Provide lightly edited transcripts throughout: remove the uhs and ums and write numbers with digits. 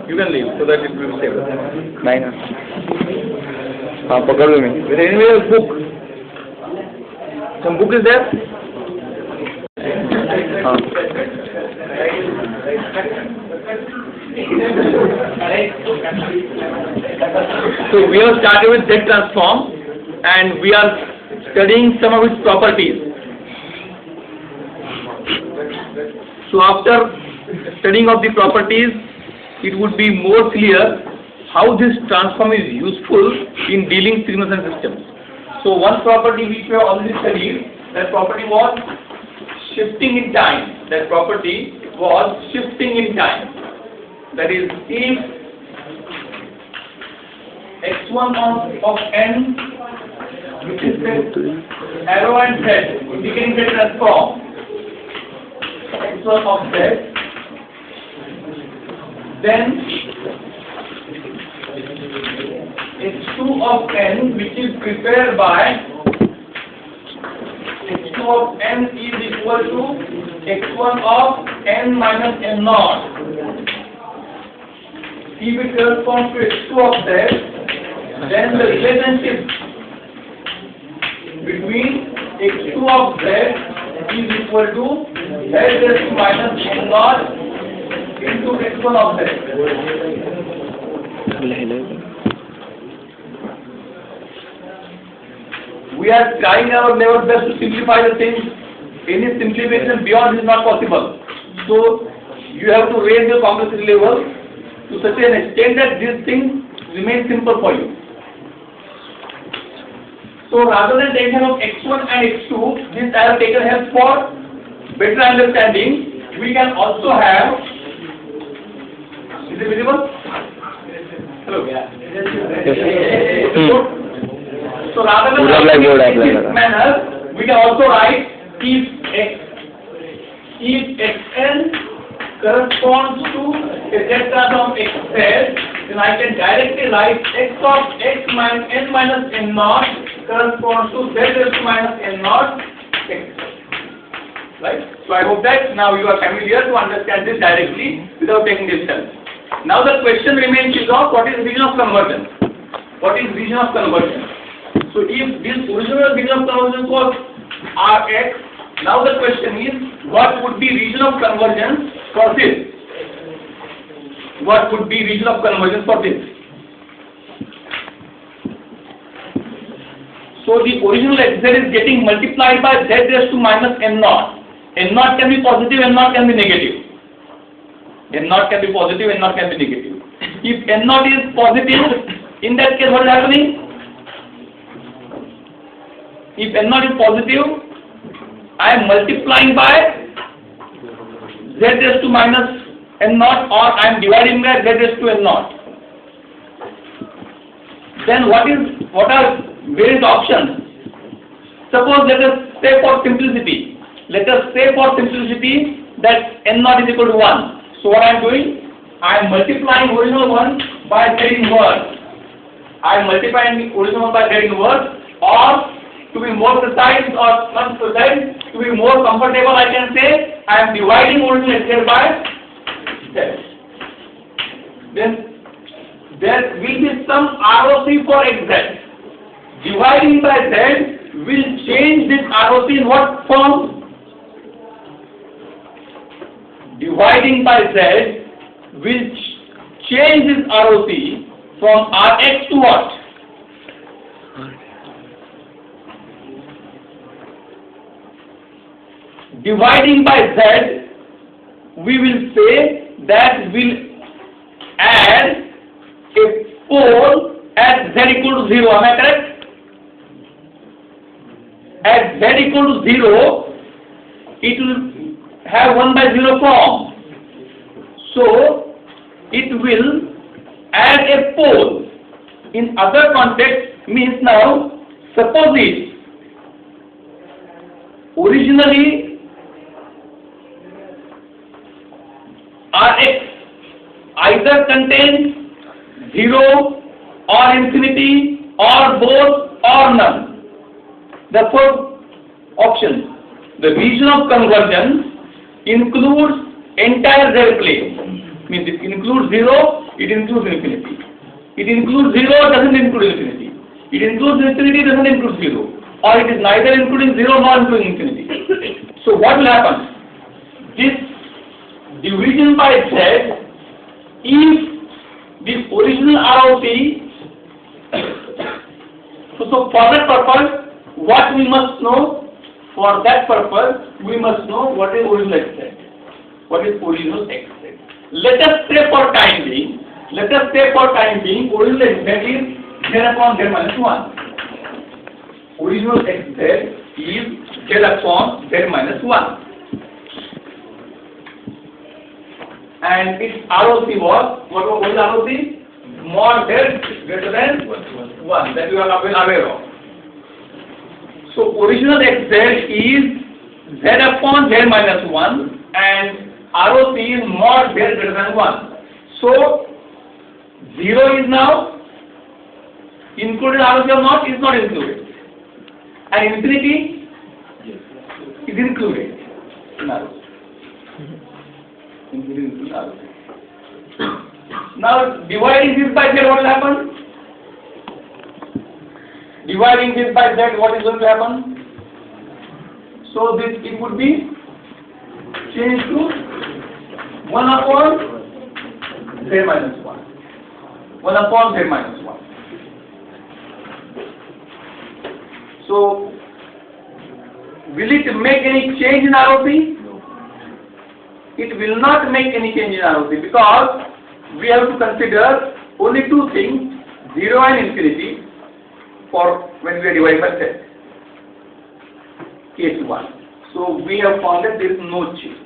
You can leave so that it will be safe. नहीं ना हाँ पकड़ लो मैं Is there anywhere else book? Some book is there? हाँ So we have started with Z transform and we are studying some of its properties. So after studying of the properties, it would be more clear how this transform is useful in dealing signals and systems. So one property which we have already studied, that property was shifting in time. That property was shifting in time. That is, if x1 of n, which is the arrow and z indicating the transform, x1 of z, then x2 of n, which is prepared by x2 of n is equal to x1 of n minus n naught. If it corresponds to x2 of z, then the relationship between x2 of z is equal to z raised to minus n naught into x1 of z. We are trying our level best to simplify the things. Any simplification beyond is not possible. So you have to raise your complexity level to such an extent that these things remain simple for you. So rather than taking of x1 and x2, this I have taken help for better understanding. We can also have. Is it visible? Hello. So rather than writing in this manner, we can also write if xn corresponds to a z transform xz, then I can directly write x of x minus n minus n naught corresponds to z raised to minus n naught x. Right? So I hope that now you are familiar to understand this directly without taking this help. Now the question remains is of what is region of convergence? What is region of convergence? So if this original region of convergence was Rx, now the question is what would be region of convergence for this? What would be region of convergence for this? So the original xz is getting multiplied by z raised to minus n naught. N naught can be positive, n naught can be negative. N naught can be positive, n naught can be negative. If n naught is positive, in that case what is happening? If n naught is positive, I am multiplying by z raised to minus n naught, or I am dividing by z raised to n naught. Then what are various options? Suppose let us say for simplicity that n naught is equal to 1. So what I am doing? I am multiplying original one by z inverse. I am multiplying the original one by z inverse, or to be more precise or not precise, to be more comfortable, I can say I am dividing original xz by z. Then there will be some ROC for xz. Dividing by z will change this ROC in what form? Dividing by z will change this ROC from Rx to what? Dividing by z, we will say that will add a pole at z equal to 0. Am I correct? At z equal to 0, it will have 1 by 0 form. So it will add a pole. In other context means now, suppose it originally Rx either contains 0 or infinity or both or none. The fourth option, the region of convergence includes entire z plane. Means it includes 0, it includes infinity. It includes 0, doesn't include infinity. It includes infinity, doesn't include 0. Or it is neither including 0 nor including infinity. So what will happen? This division by Z, if the original ROC, so for that purpose, what we must know? For that purpose, we must know what is original XZ. What is original XZ? Let us say for time being, original XZ is Z upon Z minus 1. Original XZ is Z upon Z minus 1. And its ROC was, what was the ROC? Mod Z greater than 1, that you are aware of. So original XZ is Z upon Z minus 1 and ROC is mod Z greater than 1. So 0 is now included, ROC or not? Is not included. And infinity is included in ROC. Now dividing this by Z, what will happen? Dividing this by Z, what is going to happen? So this, it would be changed to 1 upon Z minus 1. 1 upon Z minus 1. So will it make any change in ROC? It will not make any change in ROC because we have to consider only two things, 0 and infinity, for when we are dividing by Z. Case 1. So we have found that there is no change.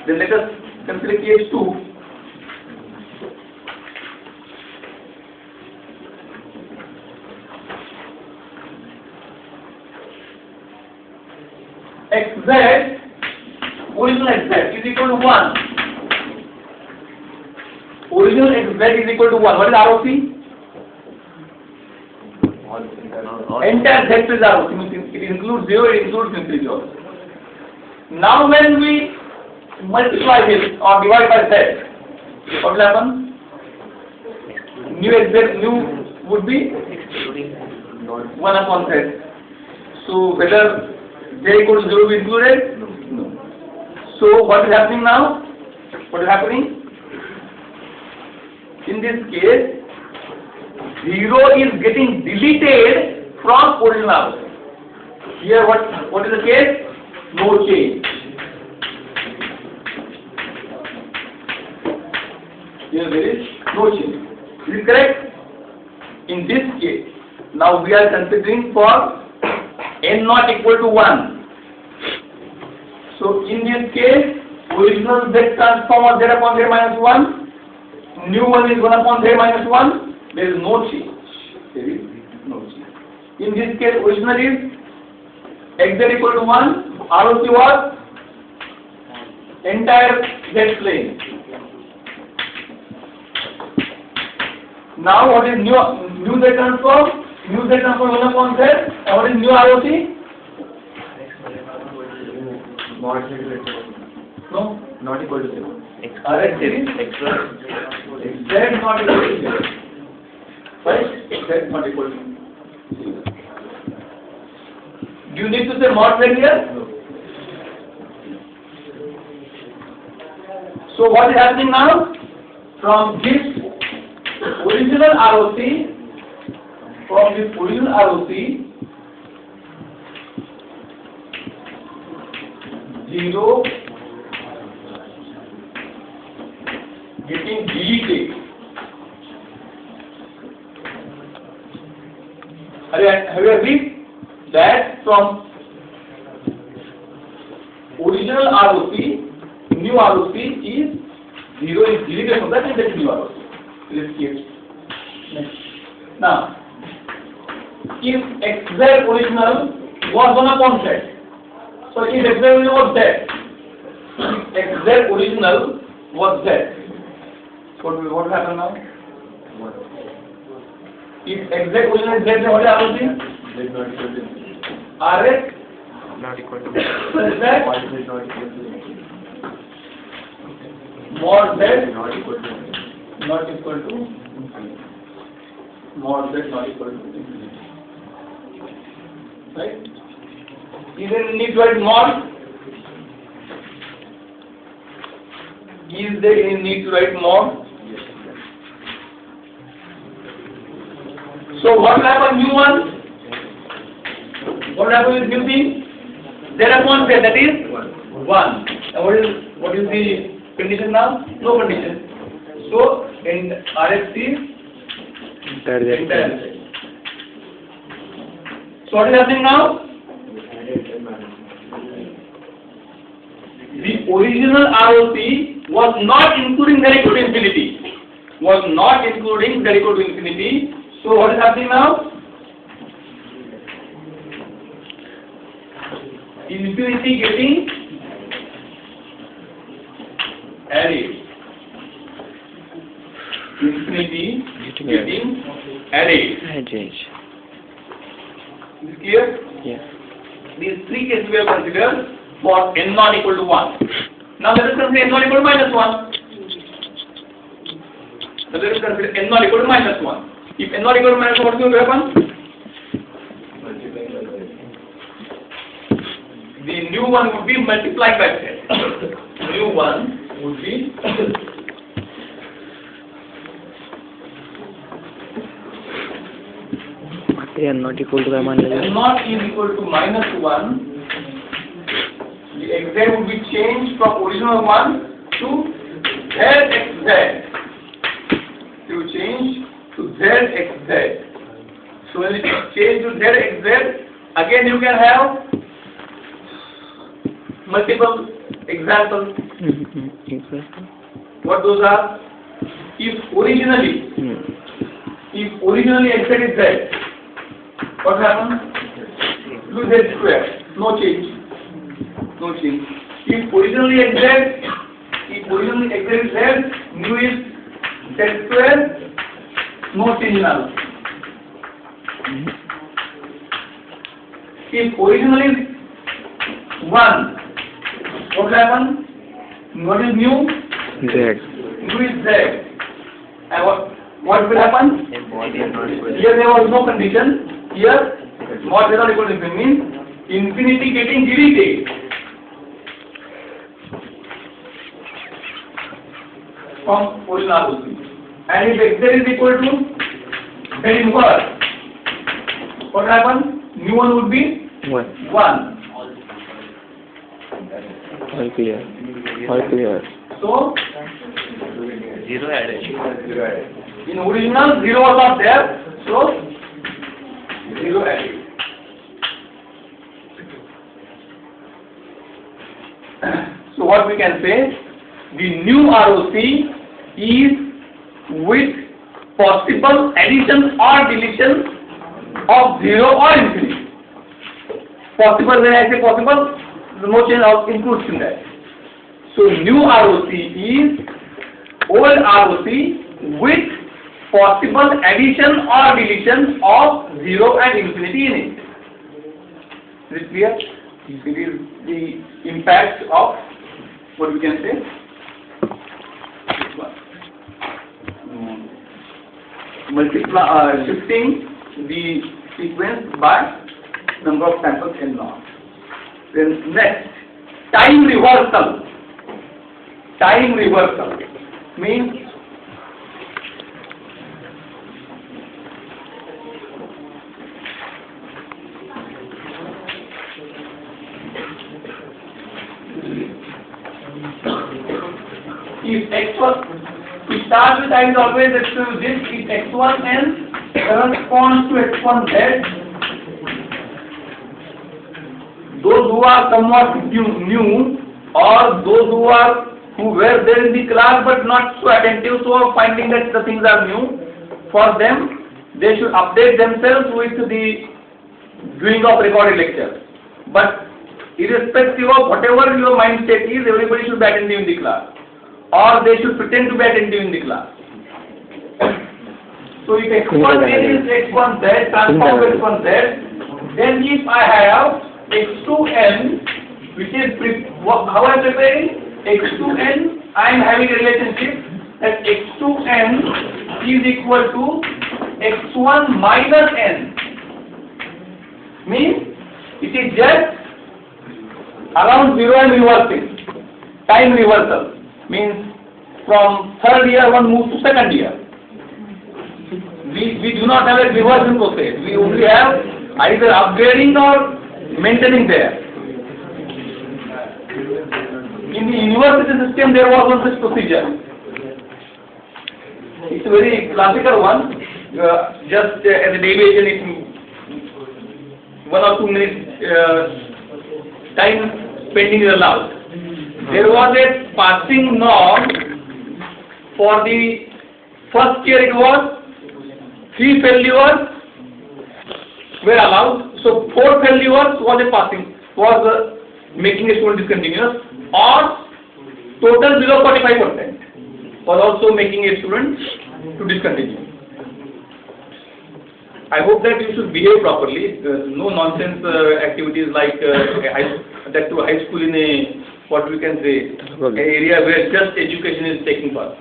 Then let us consider case 2. XZ, original XZ is equal to 1. Original XZ is equal to 1. What is ROC? Entire Z is ROC. It includes 0, it includes infinity also. Now when we multiply this or divide by Z, what will happen? New XZ, new would be 1 upon Z. So whether Z equals to 0 will be included? No. So what is happening now? What is happening? In this case, 0 is getting deleted from original ROC. Here what is the case? No change. Here there is no change. Is it correct? In this case, now we are considering for n not equal to 1. So in this case, original Z transform of Z upon Z minus 1, new one is 1 upon Z minus 1, there is no change. There is no change. In this case, original is XZ equal to 1, ROC was entire Z plane. Now what is new Z transform? New Z transform 1 upon Z, and what is new ROC? No? Not equal to 0. RX is XZ not equal to 0. Right? Z not equal to 0. Do you need to say mod Z here? No. So what is happening now? From this original ROC, 0 getting deleted. Have you agreed that from original ROC, new ROC is 0 is deleted from that and that is new ROC. Let's keep next. Now, if XZ original was 1 upon Z, so if XZ original was Z, if XZ original was Z, what will happen now? If XZ original is Z, then what is ROC? Z not equal to RX not equal to Z. Why is it not equal to mod z Not equal to not equal to mod z not equal to infinity. Right? Is there any need to write mod? Is there any need to write mod? So what will happen new one? What will happen with new thing? There are one there, that is 1. And what is the condition now? No condition. So in RFC entire. So what is happening now? The original ROC was not including z equal to infinity. Was not including z equal to infinity. So what is happening now? Infinity getting added. Infinity getting added. Is it clear? Yeah. These three cases we have considered for n not equal to 1. Now let us consider n not equal to minus 1. Now let us consider n not equal to minus 1. If n not equal to minus 1, what is going to happen? The new one would be multiplied by 10. New one would be n not equal to मान लीजिए. n not is equal to minus 1. The xz would be changed from original 1 to zxz. To change to zxz. So when it is changed to zxz, again you can have multiple examples. What those are? If originally xz is z, what happens? Do z square. No change. No change. If originally xz is z, new is z square. No change now. If originally 1, what will happen? What is new? Z. New is z. And what will happen? Here there was no condition. Here, mod z not equal to infinity means infinity getting deleted. From original ROC. And if xz is equal to z inverse, what will happen? New one would be 1. 1. All clear. All clear. So, 0 added. in original 0 was not there, so 0 added. So what we can say, the new ROC is with possible addition or deletion of 0 or infinity. Possible, when I say possible, no change of includes in that. So new ROC is old ROC with possible addition or deletion of 0 and infinity in it. Is it clear? It is the impact of what we can say. Shifting the sequence by number of samples n naught. Then next, time reversal. Time reversal means if x1, we start with I is always this, if x1n corresponds to x1z, those who are somewhat new or those who were there in the class but not so attentive, so finding that the things are new, for them they should update themselves with the viewing of recorded lectures. But irrespective of whatever your mind state is, everybody should be attentive in the class, or they should pretend to be attentive in the class. So if x1 is x1z, transform to x1z, then if I have x2n, which is how I am preparing x2n, I am having a relationship that x2n is equal to x1 minus n. Means it is just around 0 and reversing. Time reversal. Means from third year one moves to second year. We do not have a reversion process. We only have either upgrading or maintaining there. In the university system there was also this procedure. It's a very classical one. Just as a deviation, it 1 or 2 minutes time spending is allowed. There was a passing norm for the first year. It was 3 failures were allowed. So 4 failures was a passing, was making a student discontinuous, or total below 45% was also making a student to discontinue. I hope that you should behave properly. No nonsense activities like that to high school in a, what we can say, an area where just education is taking part.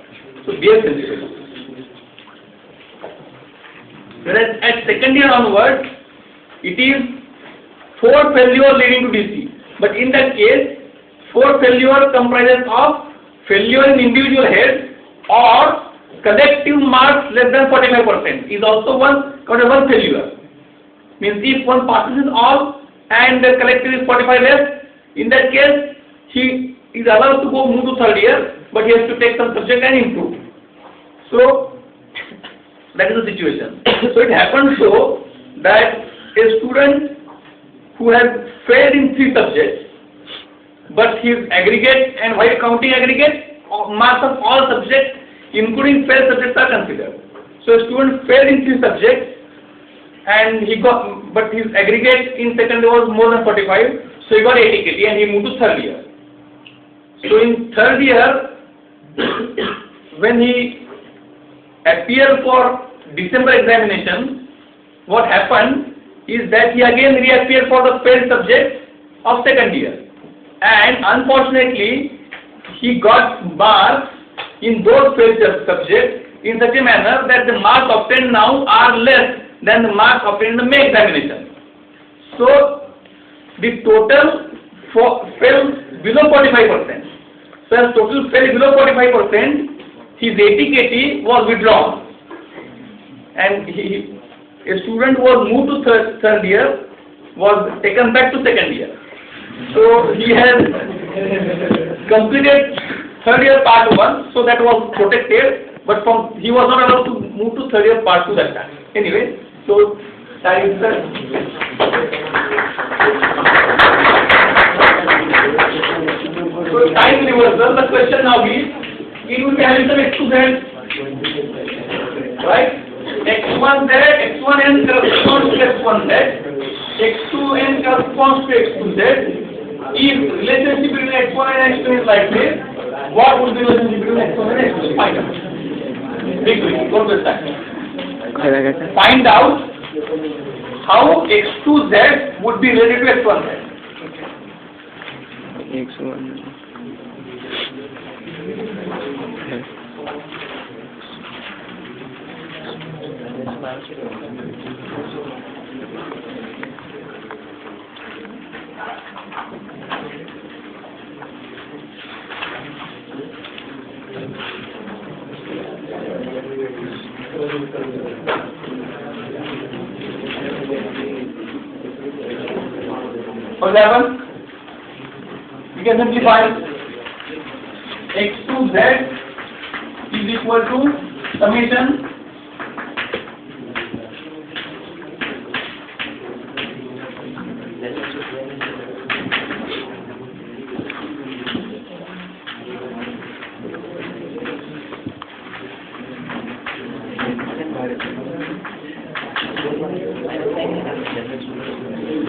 So behave sensibly. Whereas at second year onwards, it is 4 failures leading to DC. But in that case, 4 failures comprises of failure in individual head or collective marks less than 45% is also one failure. Means if one passes in all and the collective is 45 less, in that case he is allowed to move to third year, but he has to take some subject and improve. So that is the situation. So it happens so that a student who has failed in 3 subjects, but his aggregate, and while counting aggregate, marks of all subjects including failed subjects are considered. So a student failed in 3 subjects and he got, but his aggregate in second year was more than 45, so he got 80 KT and he moved to third year. So in third year, when he appeared for December examination, what happened is that he again reappeared for the failed subject of second year, and unfortunately he got marks in those failed subjects in such a manner that the marks obtained now are less than the marks obtained in the May examination. So the total fell below 45%. So as total fell below 45%, his 80 KT was withdrawn, and a student was moved to third year, was taken back to second year. So he has completed third year part 1, so that was protected, but he was not allowed to move to third year part 2 that time. Anyway, so time is so time reversal. The question now is, it will be having some x2z, right? x1z, x1n corresponds to x1z, x2n corresponds to x2z. If relationship between x1 and x2 is like this, what would be the relationship between x1 and x2? Find out. Big quick, go to the time. Find out how x2z would be related to x1z. x1. For example, we can simplify x2z is equal to summation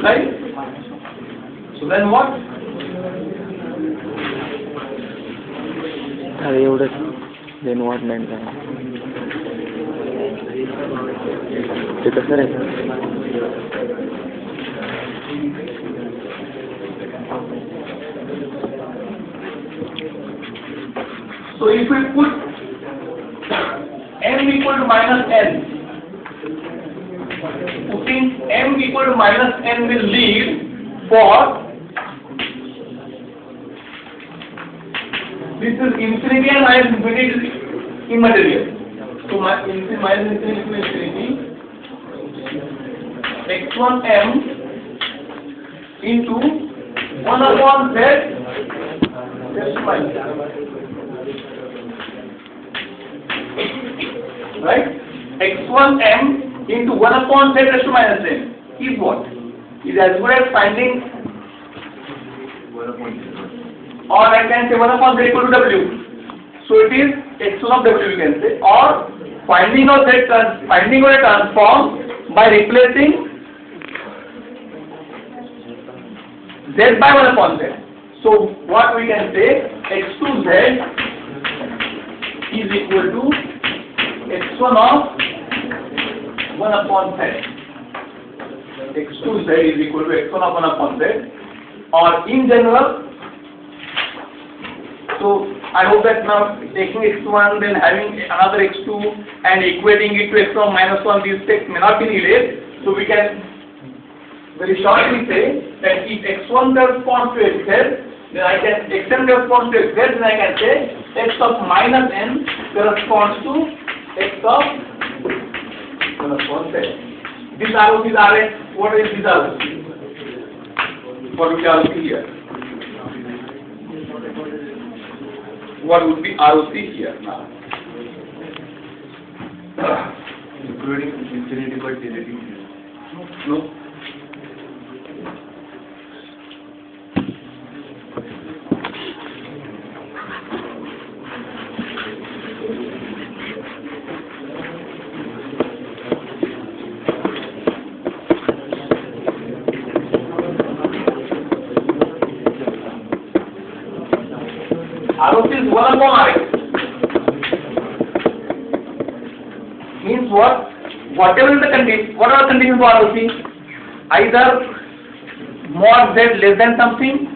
right? So then what? Then what meant that? ते कसं रे? So if we put m equal to minus n, putting m equal to minus n will lead for this is infinity and minus infinity is immaterial. So minus infinity to infinity x1m into 1 upon z raised to minus n. Right? x1m into 1 upon z raised to minus n is what? Is as good as finding, or I can say 1 upon z equal to w. So it is x1 of w, you can say, or finding out a transform by replacing z by 1 upon z. So what we can say, x2z is equal to x1 of 1 upon z. x2z is equal to x1 of 1 upon z, or in general. So I hope that now taking x1 then having another x2 and equating it to x1 minus 1, these steps may not be needed. So we can very shortly say that if x1 corresponds to xz, then I can xn corresponds to xz, then I can say x of minus n corresponds to x of 1 upon z. This ROC is Rn. What is this ROC? What would be ROC here? What would be ROC here now? Including infinity but deleting zero. No. ROC is 1 upon Rx. Means what? Whatever is the condition, what are the conditions for ROC? Either mod z less than something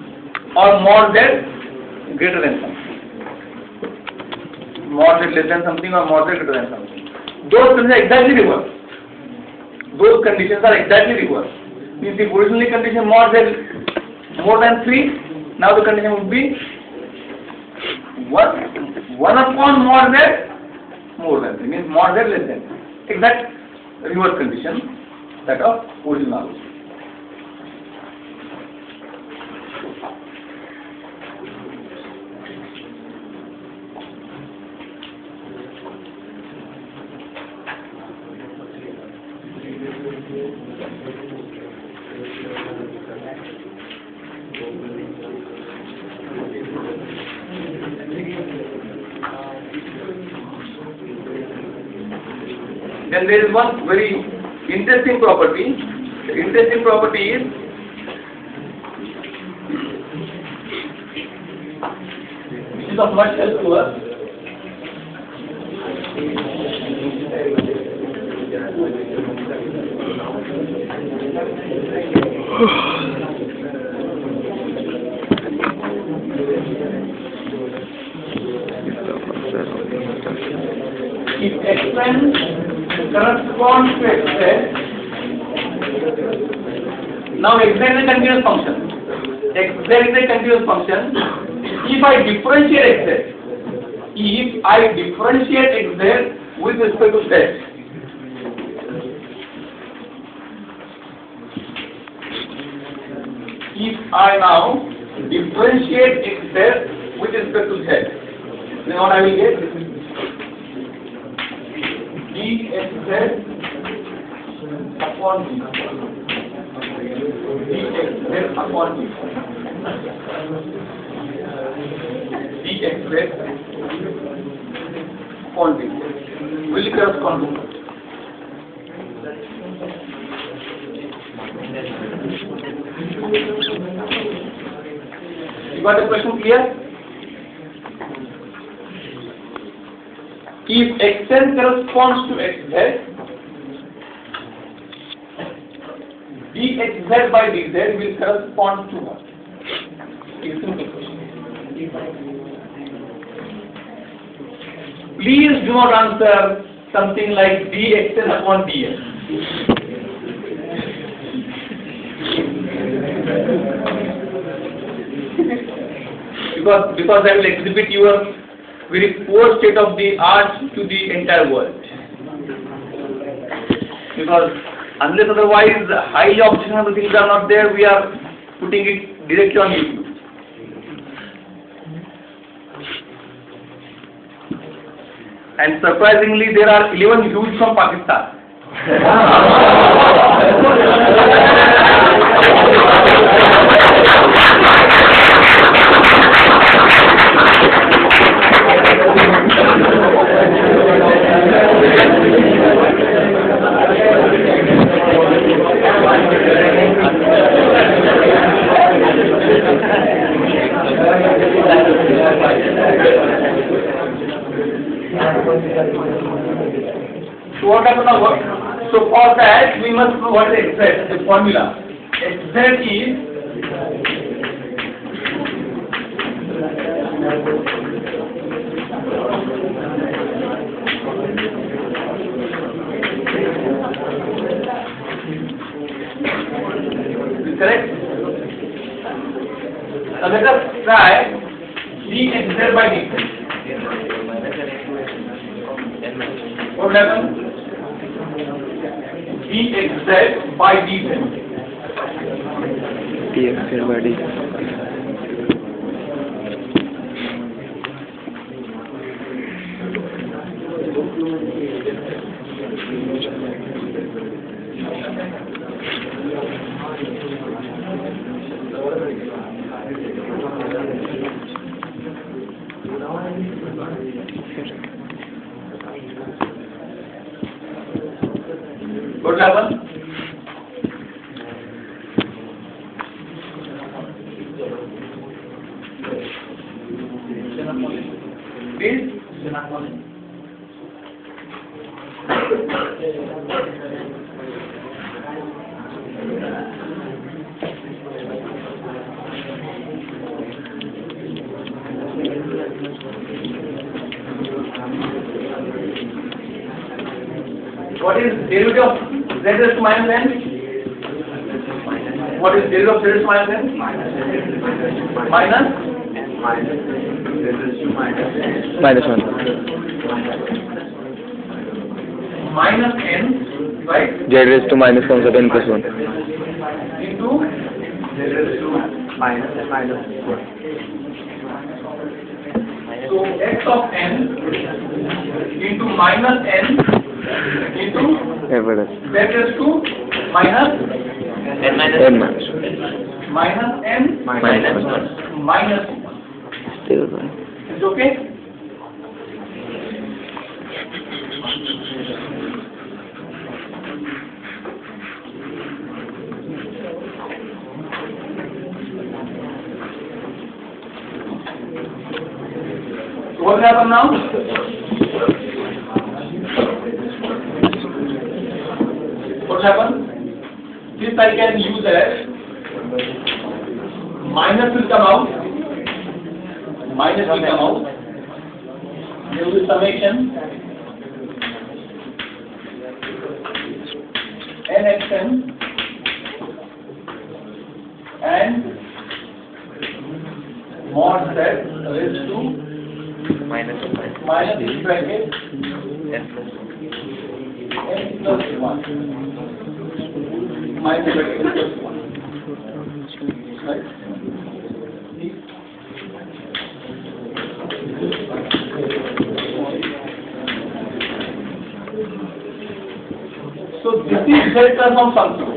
or mod z greater than something. Mod z less than something or mod z greater than something. Those conditions are exactly reverse. Those conditions are exactly reverse. Means the originally condition mod z more than 3, now the condition would be 1 upon mod z more than 3, means mod z less than 3. Exact reverse condition that of original. Then there is one very interesting property. The interesting property is which is of much help to us. If xn corresponds to xz, now xz is a continuous function. Xz is a continuous function. If I differentiate xz with respect to z, if I now differentiate xz with respect to z, then what I will get? dxz upon d. dxz upon d. dxz upon d will correspond to what? You got the question clear? If xn corresponds to xz, dxz by dz will correspond to what? It's a simple question. please do not answer something like dxn upon dx. Because I will exhibit your very poor state of the art to the entire world. Because unless otherwise highly objectionable things are not there, we are putting it directly on YouTube. And surprisingly, there are 11 views from Pakistan. So what happened now? So for that we must know what is XZ, the formula. XZ is correct? Now let us try dxz by dx. What will happen? dxz by dz. dxz by dz. What will happen? Please? What is derivative of z raised to minus n? What is derivative of z raised to minus n? Minus? Minus 1. Minus n, right? Z raised to minus comes up n plus 1. Into minus and minus 1. so x of n into minus n into Ever z raised to minus n minus minus n minus 1. minus 1. Still 1. Is it okay? So what will happen now? What will happen? This I can use as minus will come out. Minus will come out. There will be summation nxn and mod z raised to minus in bracket n plus 1 minus bracket n plus 1. Right? So this is z transform function.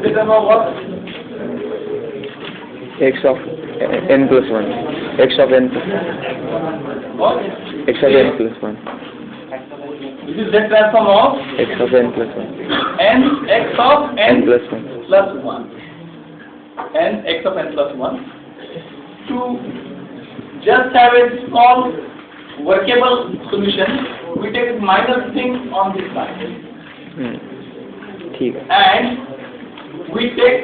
Z transform what? X of n plus 1. X of n plus 1. What? X of n plus 1. This is z transform of X of n plus 1. n x of N n plus 1. plus 1. N x of n plus 1. To just have a small workable solution, we take this minus thing on this side. ठीक है. And we take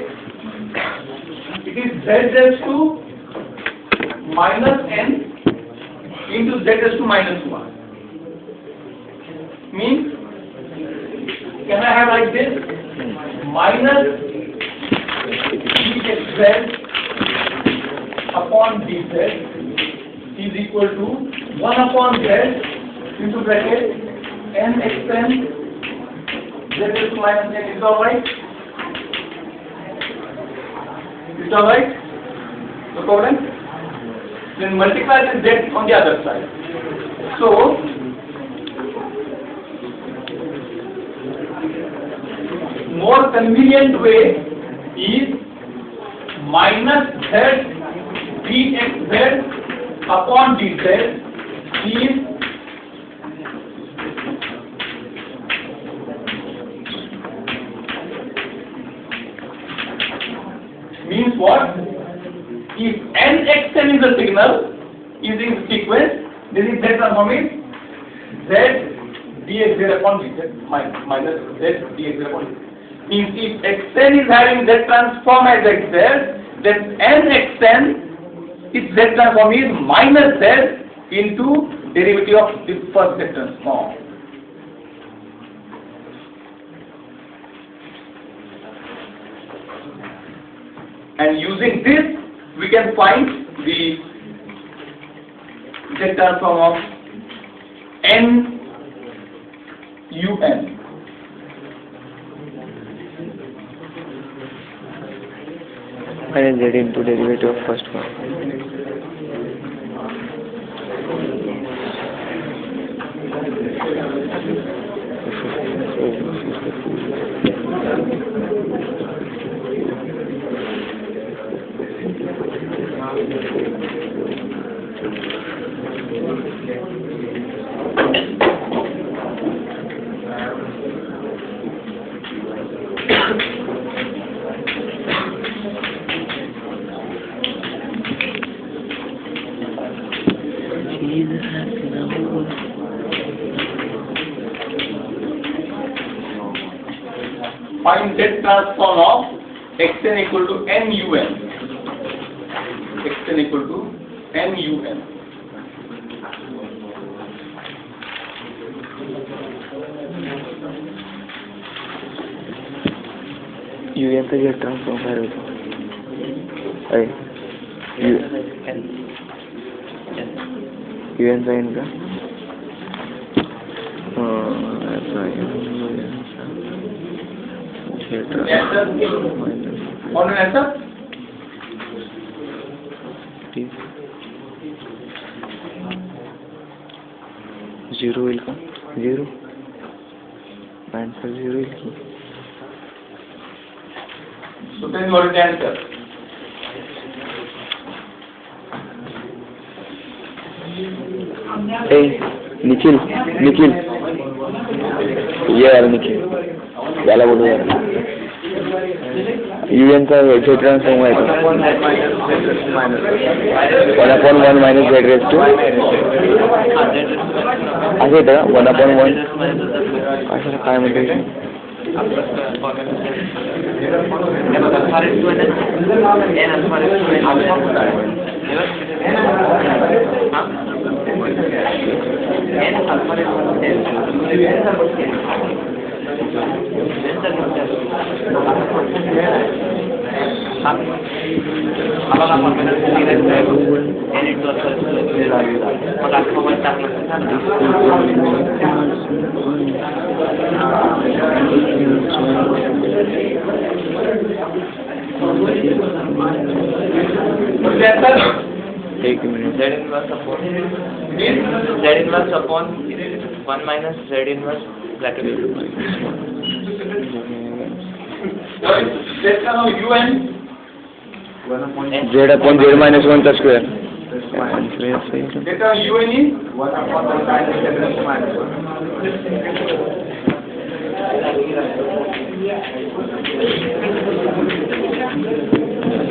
it is z raised to minus n into z raised to minus 1. Means, can I have like this? Minus dxz upon dz is equal to 1 upon z into bracket nxn z raised to minus n. Is all right? Is all right? No problem? Then multiply with z on the other side. So, more convenient way is minus z dxz upon dz is means what? If nxn is a signal is in sequence, then is z transform is z dxz upon dz minus z dxz upon dz. Means if xn is having z transform as xz, then nxn its z transform is minus z into derivative of this first z transform. And using this, we can find the z transform of n un. And z into derivative of first one. Find z transform of xn equal to nun. Xn equal to nun. un का z transform है अरे un का इनका On an answer? Zero will come. Zero. Answer zero will come. So then what is the answer? Hey, Nikhil. ये यार निखिल याला बोलो यार un का z ट्रांसफॉर्म है 1/1 minus z raised to असे था 1/1 कशाला काय म्हणते एक minute z inverse upon 1 minus z inverse bracket z upon z minus 1 का square Delta un is 1 upon the sin z raised to minus 1.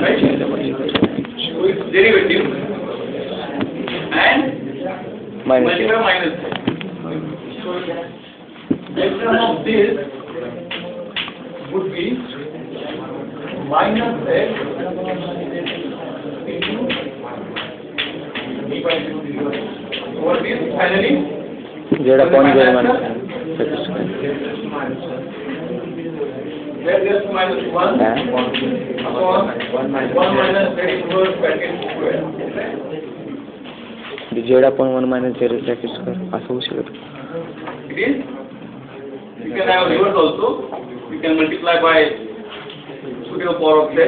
right? So it's derivative and minus multiply minus. So delta of this would be minus z into d by 2 d. over this finally. Z upon Z minus n. Z is minus 1 upon 1 minus Z inverse bracket square. Z upon 1 minus Z bracket square. असं होऊ शकत. It is. You can have a reverse also. You can multiply by 2 to the power of Z.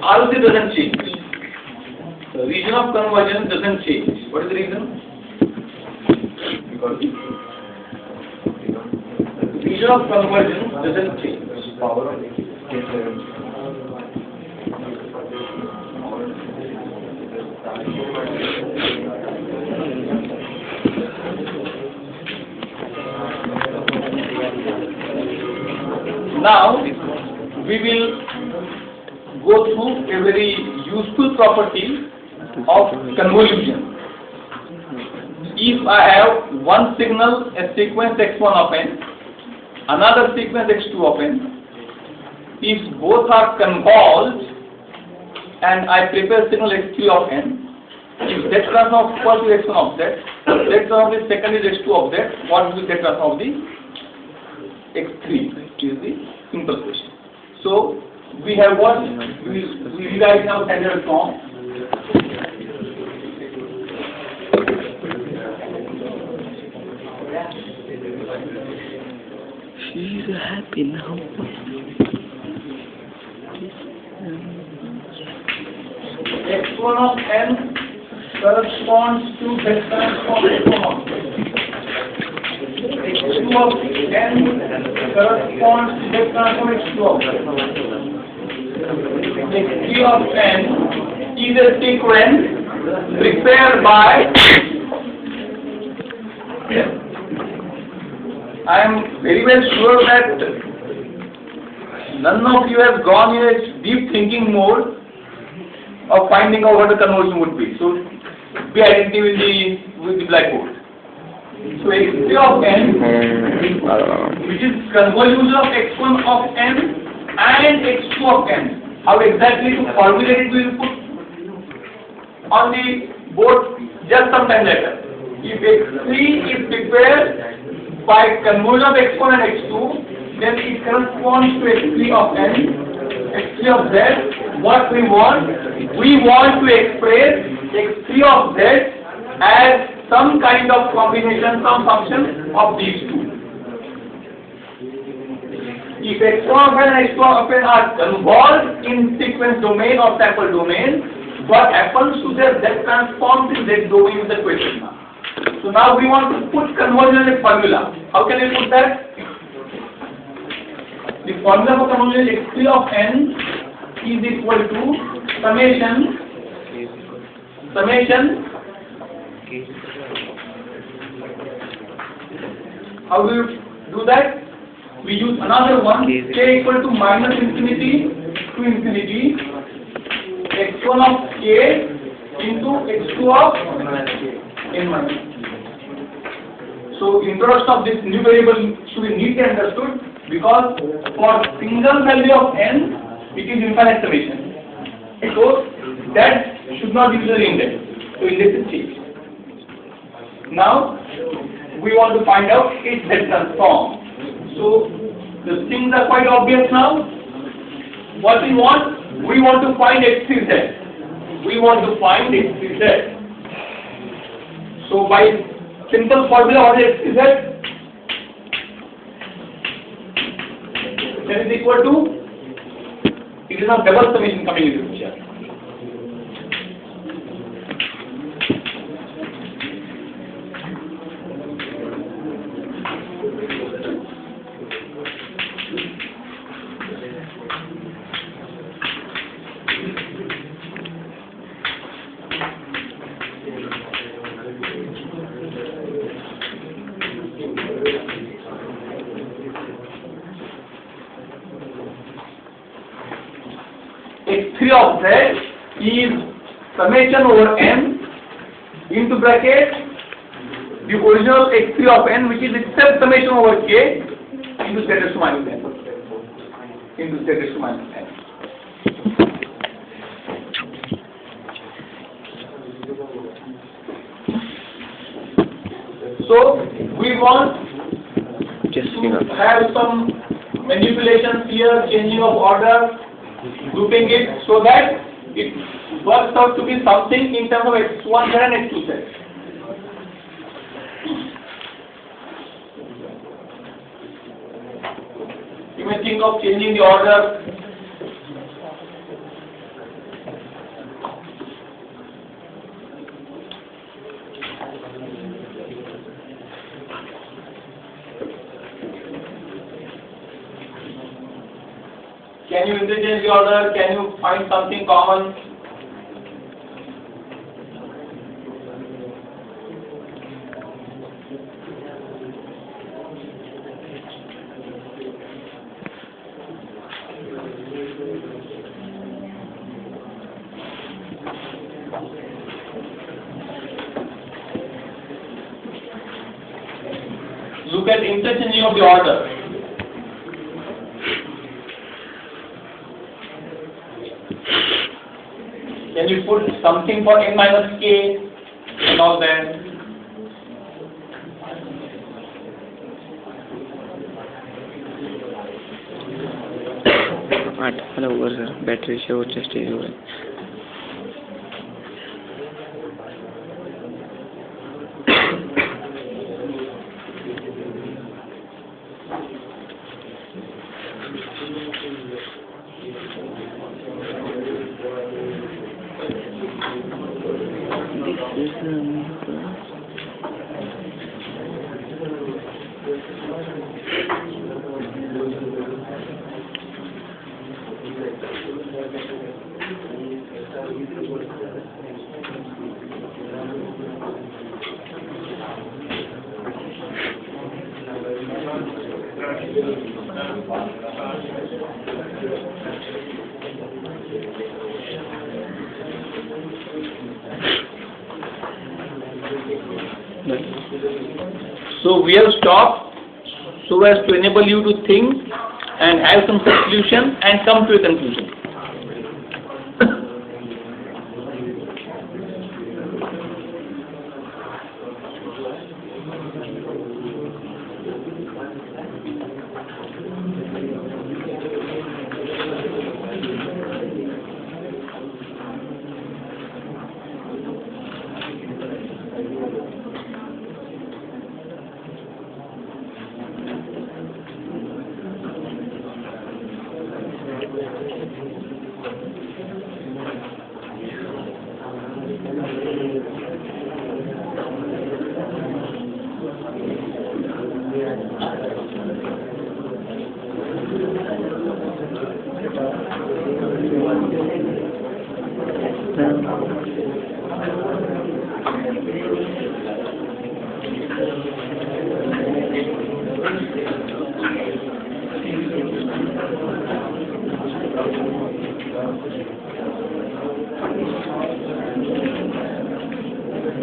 ROC doesn't change. The region of convergence doesn't change. What is the reason? Because the region of convergence doesn't change. Power of Now we will go through a very useful property of convolution. If I have one signal, a sequence x1 of n, another sequence x2 of n, if both are convolved and I prepare signal x3 of n, if z transform of first is x1 of z, z transform of the second is x2 of z, what will be z transform of the x3, which is the simple question. So we have what we rewrite now standard form. She's happy now. x1 of n corresponds to z transform x1 of n. x2 of n corresponds to z transform x2 of n. x3 of n is a sequence prepared by I am very well sure that none of you have gone in a deep thinking mode of finding out what the convolution would be. So be attentive with the blackboard. So x3 of n, which is convolution of x1 of n and x2 of n. How exactly to formulate it we will put on the board just some time later. If x3 is prepared by convolution of x1 and x2, then it corresponds to x3 of n, x3 of z. What we want to express x3 of z as some kind of combination, some function of these two. If x1 of n and x2 of n are convolved in sequence domain or sample domain, what happens to their z transforms in z domain is the question now. So now we want to put convolution in a formula. How can we put that? The formula for convolution is x3 of n is equal to summation. How do you do that? We use another one, k equal to minus infinity to infinity, x1 of k into x2 of n minus. So introduction of this new variable should be neatly understood, because for single value of n, it is infinite summation. So that should not be the index. So index is changed. Now we want to find out its z transform. So the things are quite obvious now. What we want? We want to find x3z. So by simple formula, what is x3z? That is equal to, it is a double summation coming into picture. x3 of z is summation over n into bracket the original x3 of n, which is itself summation over k into z raised to minus n. into z raised to minus n. So we want Just to figure. have some manipulations here, changing of order, grouping it so that it works out to be something in terms of x1z and x2z. You may think of changing the order. Can you interchange the order? Can you find something common? Look at interchanging of the order. Can you put something for n minus k and all that? आठ over sir battery शेवटच्या स्टेजवर So we have stopped so as to enable you to think and have some solution and come to a conclusion.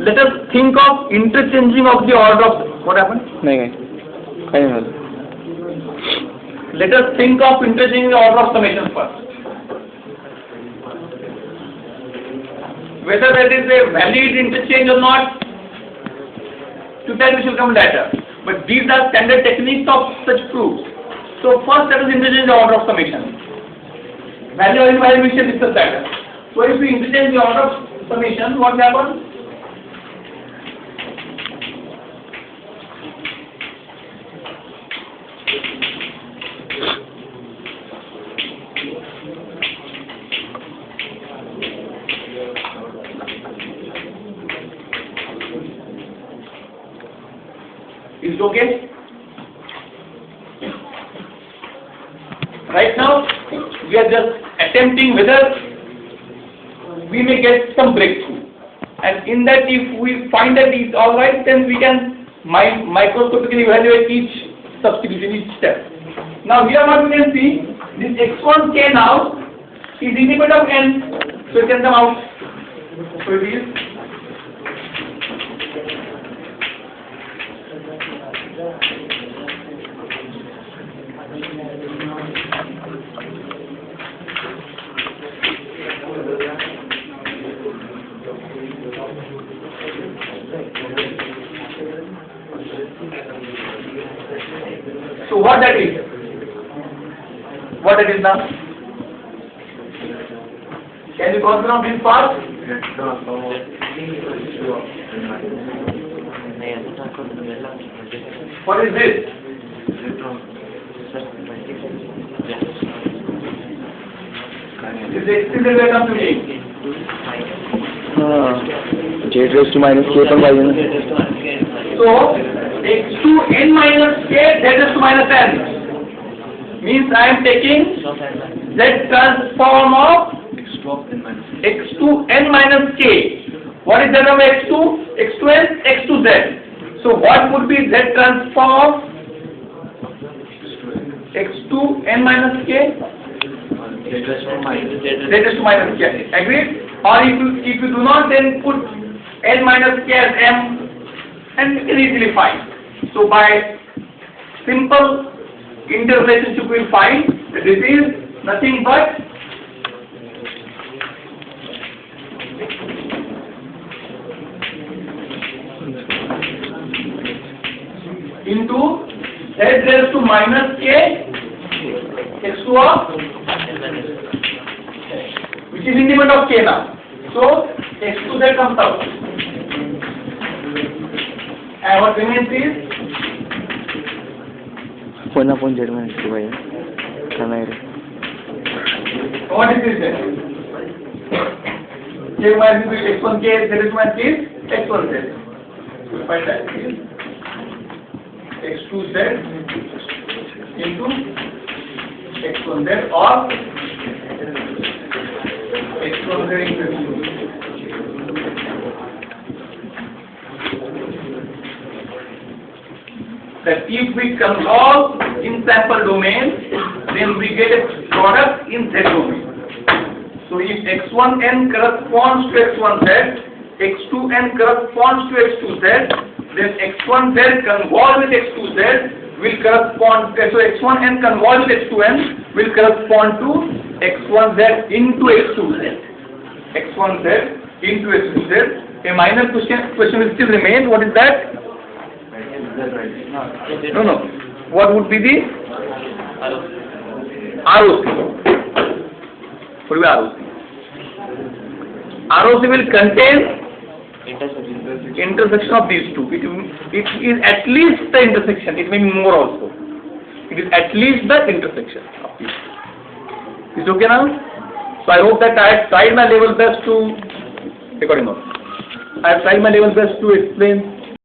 Let us think of interchanging of the order of what happened? नाही काय काही नाही झालं. Let us think of interchanging the order of summation first. Whether that is a valid interchange or not, to that we shall come later. But these are standard techniques of such proofs. So first let us interchange the order of summation. Value or invalid we shall discuss later. So if we interchange the order of summation, what happens? Is it okay? Right now, we are just attempting whether we may get some breakthrough. And in that, if we find that it's alright, then we can microscopically evaluate each substitution, each step. Now here what we can see, this x1k now is independent of n, so it can come out. So it is what it is now? Can you consider this part? Z transform of H2 of n minus. नहीं ऐसा था कुछ मेला What is this? Z transform. Sir 25 This is extended way come to me. Z raised to minus k पर y है So x to n minus k z raised to minus n means I am taking z transform of H2 of n minus. x to n minus k. What is that of x to? X to n, x to z. So what would be z transform x to n minus k? Z transform minus. Z raised to minus k. Agreed? Or if you do not, then put n minus k as m, and you can easily find. So by simple interrelationship, we will find that this is nothing but into z raised to minus k x2 of which is independent of k now. So x2z comes out. And what remains is phone upon z minus k by खाना है what is this then? K minus x1k z is minus k is x1z. So we find that is x2z into x1z or x1z into x2. That if we convolve in sample domain, then we get a product in Z domain. So if x1n corresponds to x1z, x2n corresponds to x2z, then x1z convolved with x2z will correspond, so x1n convolved with x2n will correspond to x1z into x2z. x1z into x2z. A minor question will still remain. What is that? No. What would be the ROC? What will be ROC? ROC will contain intersection of these two. It is at least the intersection. It may be more also. It is at least the intersection of these two. Is okay now? So I hope that I have tried my level best to I have tried my level best to explain